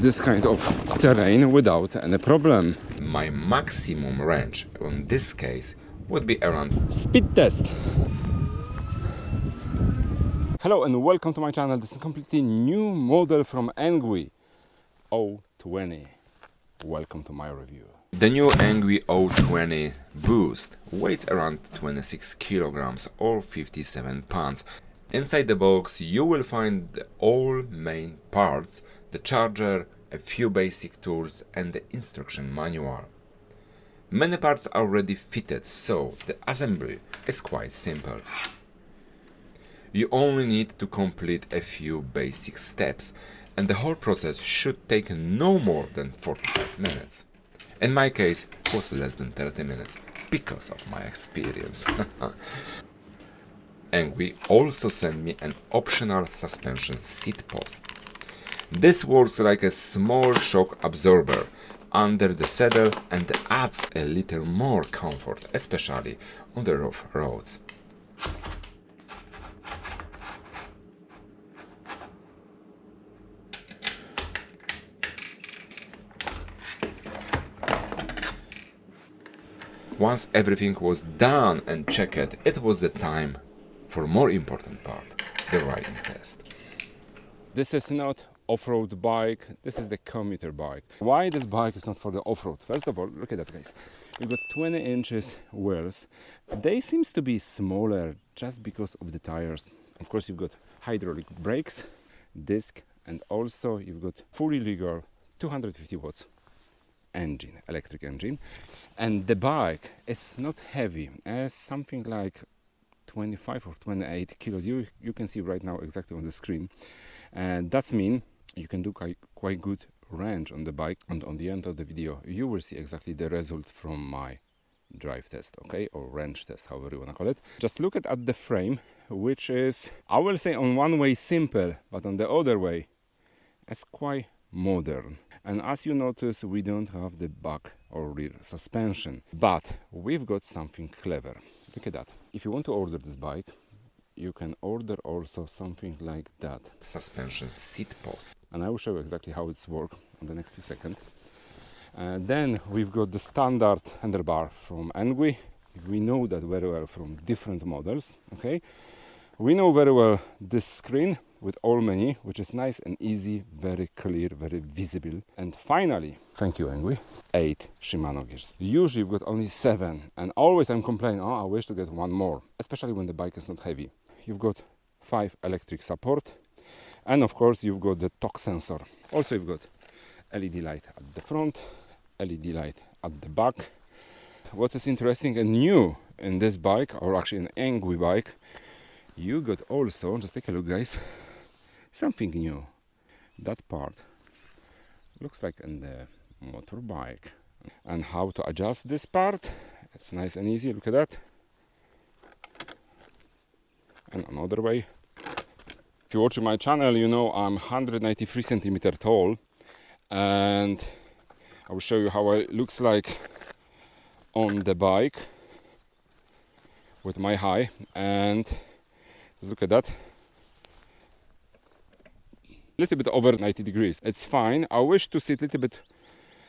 this kind of terrain without any problem. My maximum range in this case would be around speed test. Hello and welcome to my channel. This is a completely new model from ENGWE O20. Welcome to my review. The new ENGWE O20 Boost weighs around 26 kilograms or 57 pounds. Inside the box you will find all main parts, the charger, a few basic tools and the instruction manual. Many parts are already fitted, so the assembly is quite simple. You only need to complete a few basic steps and the whole process should take no more than 45 minutes. In my case, it was less than 30 minutes because of my experience. ENGWE also sent me an optional suspension seat post. This works like a small shock absorber under the saddle and adds a little more comfort, especially on the rough roads. Once everything was done and checked, it was the time for more important part, the riding test. This is not off-road bike, this is the commuter bike. Why this bike is not for the off-road? First of all, look at that, guys. You've got 20 inches wheels. They seems to be smaller just because of the tires. Of course, you've got hydraulic brakes, disc, and also you've got fully legal 250 watts engine, electric engine. And the bike is not heavy, as something like 25 or 28 kilos. You can see right now exactly on the screen. And that's mean you can do quite good range on the bike, and on the end of the video you will see exactly the result from my drive test, okay, or range test, however you want to call it. Just look at the frame, which is, I will say, on one way simple, but on the other way it's quite modern. And as you notice, we don't have the back or rear suspension, but we've got something clever. Look at that. If you want to order this bike, you can order also something like that, suspension seat post, and I will show you exactly how it's work in the next few seconds. Then we've got the standard handlebar from ENGWE. We know that very well from different models, okay. We know very well this screen with all menu, which is nice and easy, very clear, very visible. And finally, thank you ENGWE, 8 Shimano gears. Usually you've got only 7, and always I'm complaining, oh, I wish to get one more, especially when the bike is not heavy. You've got 5 electric support, and of course you've got the torque sensor. Also you've got LED light at the front, LED light at the back. What is interesting and new in this bike, or actually an ENGWE bike, you got also, just take a look guys, something new. That part looks like in the motorbike. And how to adjust this part, it's nice and easy, look at that. And another way. If you're watching my channel, you know I'm 193 centimeter tall, and I will show you how it looks like on the bike with my height. And just look at that, a little bit over 90 degrees. It's fine. I wish to sit a little bit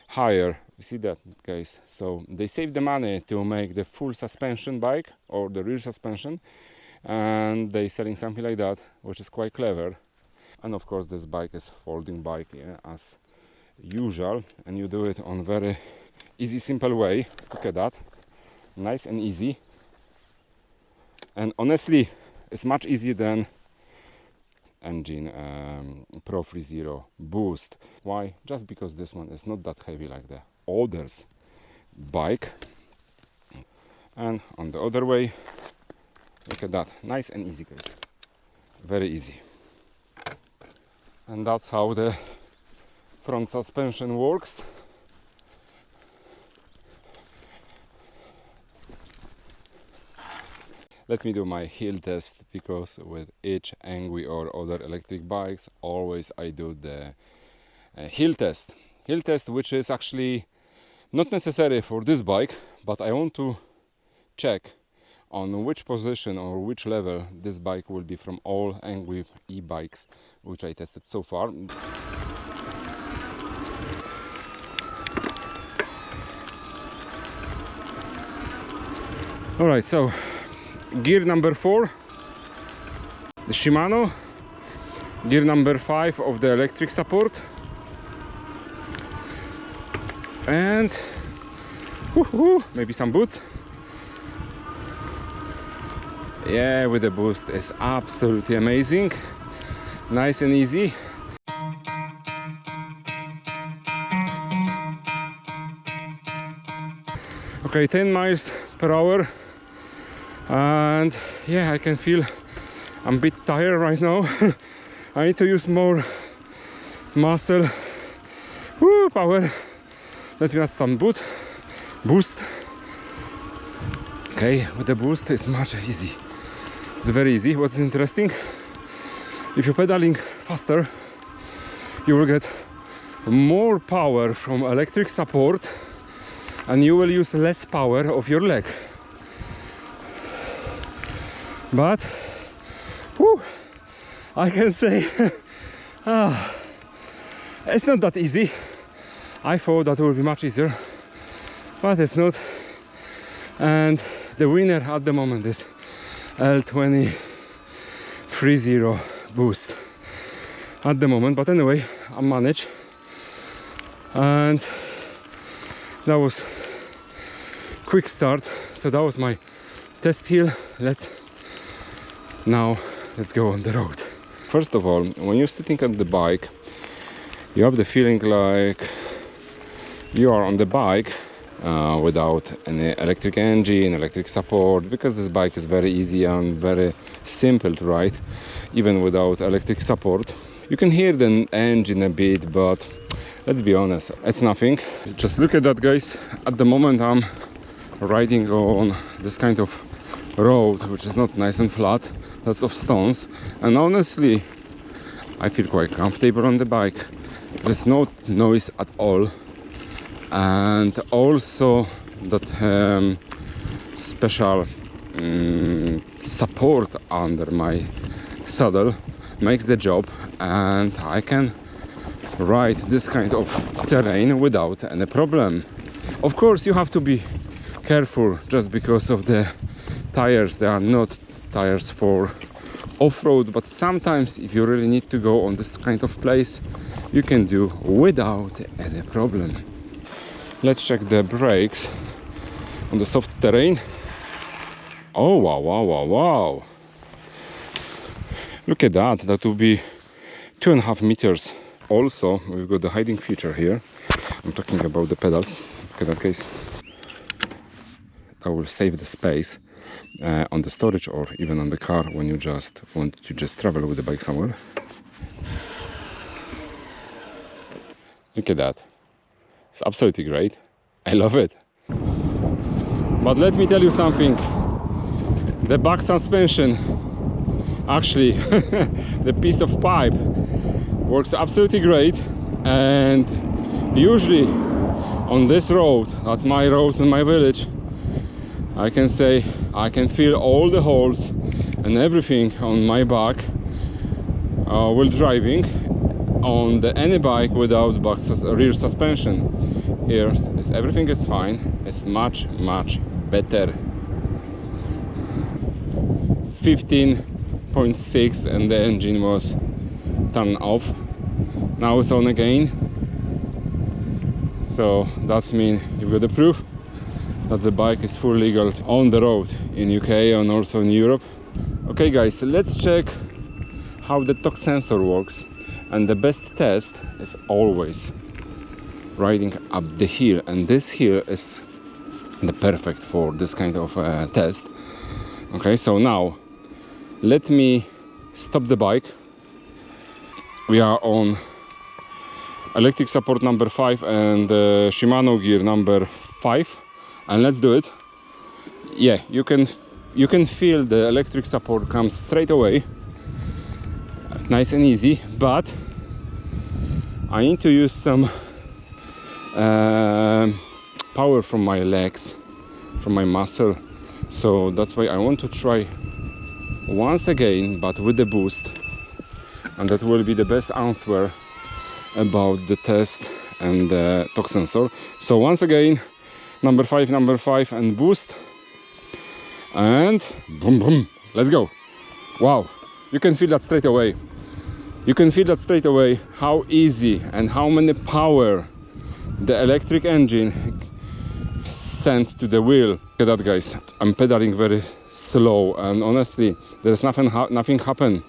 higher. You see that, guys? So they save the money to make the full suspension bike or the rear suspension, and they selling something like that, which is quite clever. And of course this bike is folding bike, yeah, as usual, and you do it on very easy, simple way. Look at that, nice and easy. And honestly, it's much easier than engine Pro 30 Boost. Why? Just because this one is not that heavy like the others bike. And on the other way, look at that, nice and easy guys, very easy. And that's how the front suspension works. Let me do my heel test, because with each ENGWE or other electric bikes, always I do the heel test. Heel test, which is actually not necessary for this bike, but I want to check on which position or which level this bike will be from all ENGWE e-bikes which I tested so far. All right, so gear number 4, the Shimano, gear number 5 of the electric support, and maybe some boots. Yeah, with the boost is absolutely amazing, nice and easy. Okay, 10 miles per hour, and yeah, I can feel I'm a bit tired right now. I need to use more muscle. Power. Let me add some boost. Okay, with the boost it's much easy. It's very easy. What's interesting, if you're pedaling faster, you will get more power from electric support and you will use less power of your leg. But I can say it's not that easy. I thought that would be much easier, but it's not. And the winner at the moment is E20 Boost at the moment. But anyway, I managed, and that was quick start. So that was my test hill. Let's go on the road. First of all, when you're sitting at the bike, you have the feeling like you are on the bike without any electric engine, electric support, because this bike is very easy and very simple to ride, even without electric support. You can hear the engine a bit, but let's be honest, it's nothing. Just look at that, guys. At the moment I'm riding on this kind of road, which is not nice and flat, lots of stones, and honestly I feel quite comfortable on the bike. There's no noise at all, and also that special support under my saddle makes the job, and I can ride this kind of terrain without any problem. Of course you have to be careful, just because of the tires. They are not tires for off-road, but sometimes if you really need to go on this kind of place, you can do without any problem. Let's check the brakes on the soft terrain. Oh wow, look at that. That will be 2.5 meters. Also, we've got the hiding feature here. I'm talking about the pedals. Look at that, case. That will save the space on the storage or even on the car when you just want to travel with the bike somewhere. Look at that. It's absolutely great. I love it. But let me tell you something. The back suspension, actually the piece of pipe, works absolutely great. And usually on this road, that's my road in my village, I can say I can feel all the holes and everything on my back while driving on any bike without rear suspension. Here everything is fine. It's much better. 15.6 and the engine was turned off. Now it's on again. So that's mean you've got the proof that the bike is fully legal on the road in UK and also in Europe. Okay guys, let's check how the torque sensor works. And the best test is always riding up the hill, and this hill is the perfect for this kind of test. Okay, so now let me stop the bike. We are on electric support number 5 and Shimano gear number 5, and let's do it. Yeah, you can feel the electric support comes straight away, nice and easy, but I need to use some power from my legs, from my muscle. So that's why I want to try once again, but with the boost, and that will be the best answer about the test and the torque sensor. So once again, number 5 and boost. and boom boom, let's go. Wow, you can feel that straight away. You can feel that straight away how easy and how many power the electric engine sent to the wheel. Look at that, guys. I'm pedaling very slow, and honestly there's nothing happen.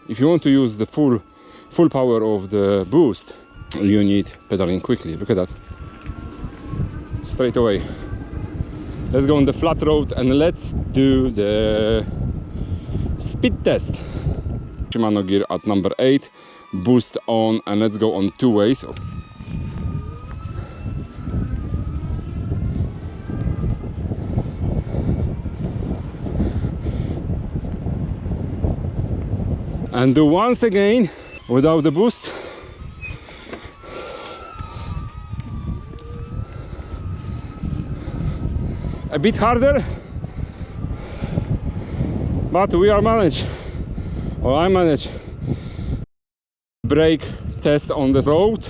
If you want to use the full power of the boost, you need pedaling quickly. Look at that, straight away. Let's go on the flat road and let's do the speed test. Shimano gear at number 8, boost on, and let's go on 2 ways. And do once again without the boost. A bit harder, but we are managed, or I managed. Brake test on the road,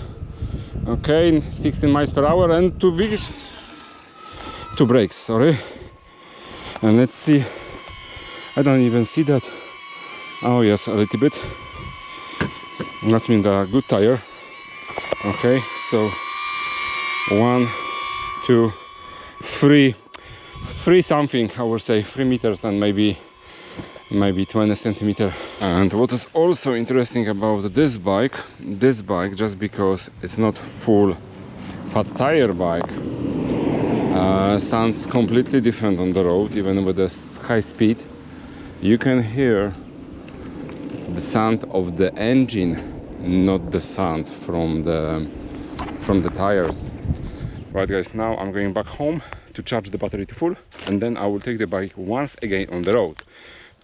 okay, 16 miles per hour, and two brakes, sorry. And let's see, I don't even see that. Oh yes, a little bit. That means a good tire. Okay, so 1, 2, 3 something, I would say 3 meters and maybe 20 centimeters. And what is also interesting about this bike, just because it's not full fat tire bike, sounds completely different on the road. Even with this high speed, you can hear the sound of the engine, not the sound from the tires. Right, guys, now I'm going back home to charge the battery to full, and then I will take the bike once again on the road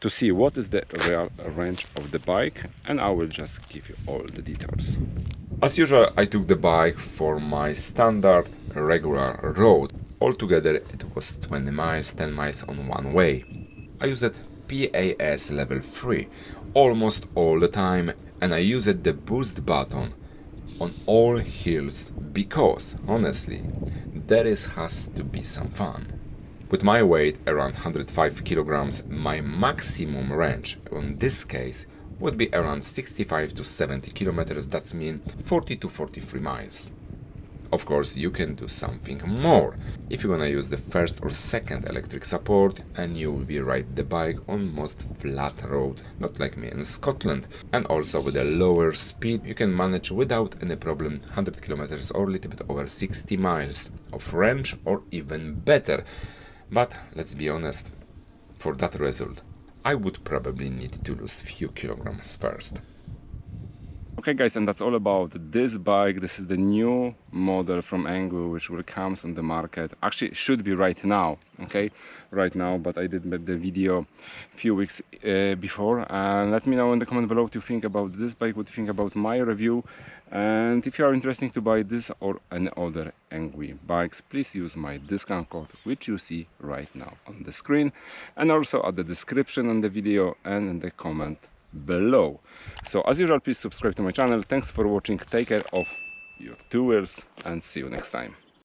to see what is the real range of the bike, and I will just give you all the details. As usual, I took the bike for my standard regular road. Altogether it was 20 miles, 10 miles on one way. I used PAS level 3 almost all the time, and I used the boost button on all hills because, honestly, there has to be some fun. With my weight around 105 kilograms, my maximum range in this case would be around 65 to 70 kilometers, that's mean 40 to 43 miles. Of course, you can do something more if you're gonna use the first or second electric support, and you will be ride the bike on most flat road, not like me in Scotland. And also with a lower speed, you can manage without any problem 100 kilometers or a little bit over 60 miles of range, or even better. But let's be honest, for that result, I would probably need to lose few kilograms first. Okay, guys, and that's all about this bike. This is the new model from ENGWE, which will come on the market. Actually, it should be right now, okay, right now, but I did make the video a few weeks before. And let me know in the comment below what you think about this bike, what you think about my review, and if you are interested to buy this or any other ENGWE bikes, please use my discount code, which you see right now on the screen, and also at the description on the video and in the comment below. So as usual, please subscribe to my channel. Thanks for watching, take care of your 2 wheels, and see you next time.